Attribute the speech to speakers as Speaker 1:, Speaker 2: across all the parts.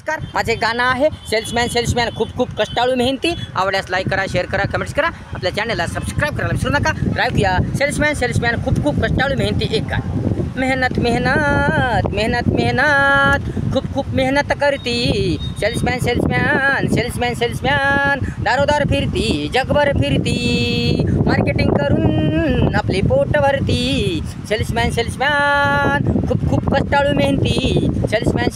Speaker 1: नमस्कार, माझे गाणं आहे सेल्समॅन खूप खूप कष्टाळू मेहनती. आवडल्यास लाईक करा, शेअर करा, कमेंट्स करा. आपल्या चॅनलला सबस्क्राईब करायला विसरू नका. ड्राईव्ह किया सेल्समॅन खूप खूप कष्टाळू मेहनती. एक गाणं. मेहनत मेहनत मेहनत मेहनत खूप खूप मेहनत करती. सेल्समॅन दारोदार फिरती, जगभर फिरती, मार्केटिंग करून आपले पोट भरती. सेल्समॅन खूप खूप कष्टाळू मेहनती. सेल्समॅन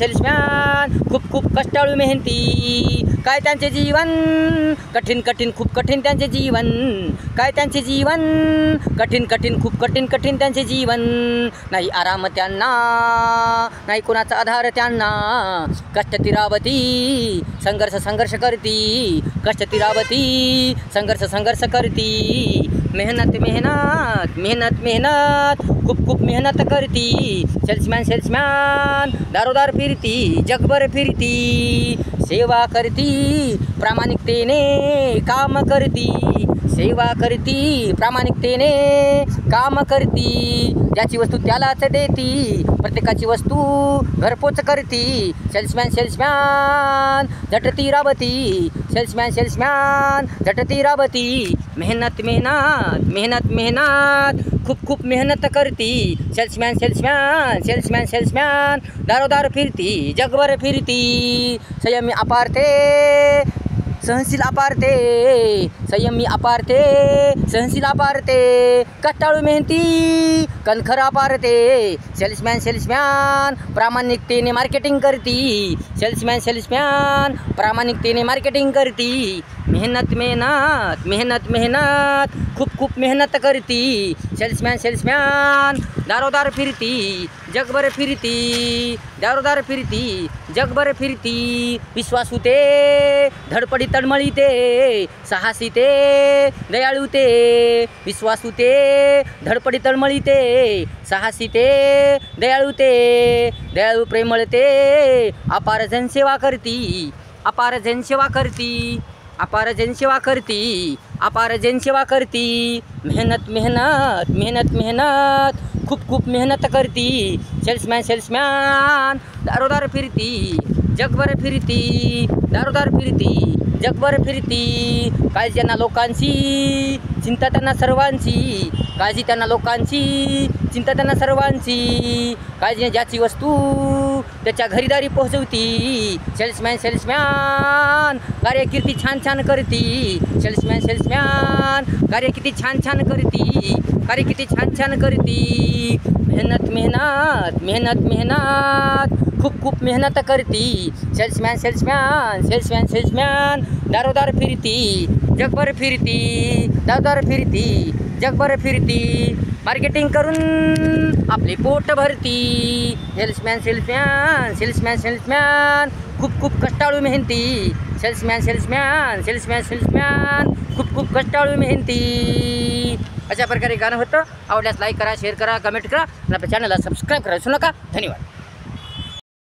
Speaker 1: खूप खूप कष्टाळू मेहनती. काय त्यांचे जीवन कठीण कठीण खूप कठीण त्यांचे जीवन. काय त्यांचे जीवन कठीण कठीण खूप कठीण कठीण त्यांचे जीवन. नाही आराम त्यांना, नाही कोणाचा आधार त्यांना. कष्ट तिरावती संघर्ष करती. कष्ट तिरावती संघर्ष करती. मेहनत खूप खूप मेहनत करती. सेल्समॅन दारोदार फिरती, जगभर फिरती, सेवा करती, प्रामाणिकतेने काम करती. सेवा करती, प्रामाणिकतेने काम करती. ज्याची वस्तू त्यालाच देती, प्रत्येकाची वस्तू घरपोच करती. सेल्समॅन झटती राबती. सेल्समॅन झटती राबती. मेहनत खूप खूप मेहनत करती. सेल्समॅन दारोदार फिरती, जगभर फिरती. संयमी अपारते, सहनशील अपारते. संयमी अपारते, सहनशील अपारते. कष्टाळू मेहनती, कणखर अपारते. सेल्समॅन प्रामाणिकतेने मार्केटिंग करती. सेल्समॅन प्रामाणिकतेने मार्केटिंग करती. मेहनत खूप खूप मेहनत करती. सेल्समॅन दारोदार फिरती, जगभर फिरती, दारोदार फिरती, जगभर फिरती. विश्वासू ते, धडपडी तळमळी ते, साहसी ते, दयाळू ते. विश्वासू ते, धडपडी तळमळी ते, साहसी ते, दयाळू ते. दयाळू प्रेमळ ते, अपार जनसेवा करती. अपार जनसेवा करती. अपार जनसेवा करती. अपार जनसेवा करती. मेहनत खूप खूप मेहनत करती. सेल्समॅन दारोदार फिरती, जगभर फिरती, दारोदार फिरती, जगभर फिरती. काळजी त्यांना लोकांची, चिंता त्यांना सर्वांची. काळजी त्यांना लोकांची, चिंता त्यांना सर्वांची. काळजी ज्याची वस्तू त्याच्या घरीदारी पोहोचवती. सेल्समॅन कार्यकीर्ती छान करती. सेल्समॅन कार्यकिती छान करती. कार्यकिती छान करती. मेहनत खूप खूप मेहनत करती. सेल्समॅन दारोदार फिरती, जगभर फिरती, दारोदार फिरती, जगभर फिरती, मार्केटिंग करून आपले पोट भरती. सेल्समॅन खूप खूप कष्टाळू मेहनती. सेल्समॅन खूप खूप कष्टाळू मेहनती. अशा प्रकारे गाणं होतं. आवडल्यास लाईक करा, शेअर करा, कमेंट करा आणि आपल्या चॅनलला सबस्क्राईब करा विसरू नका. धन्यवाद.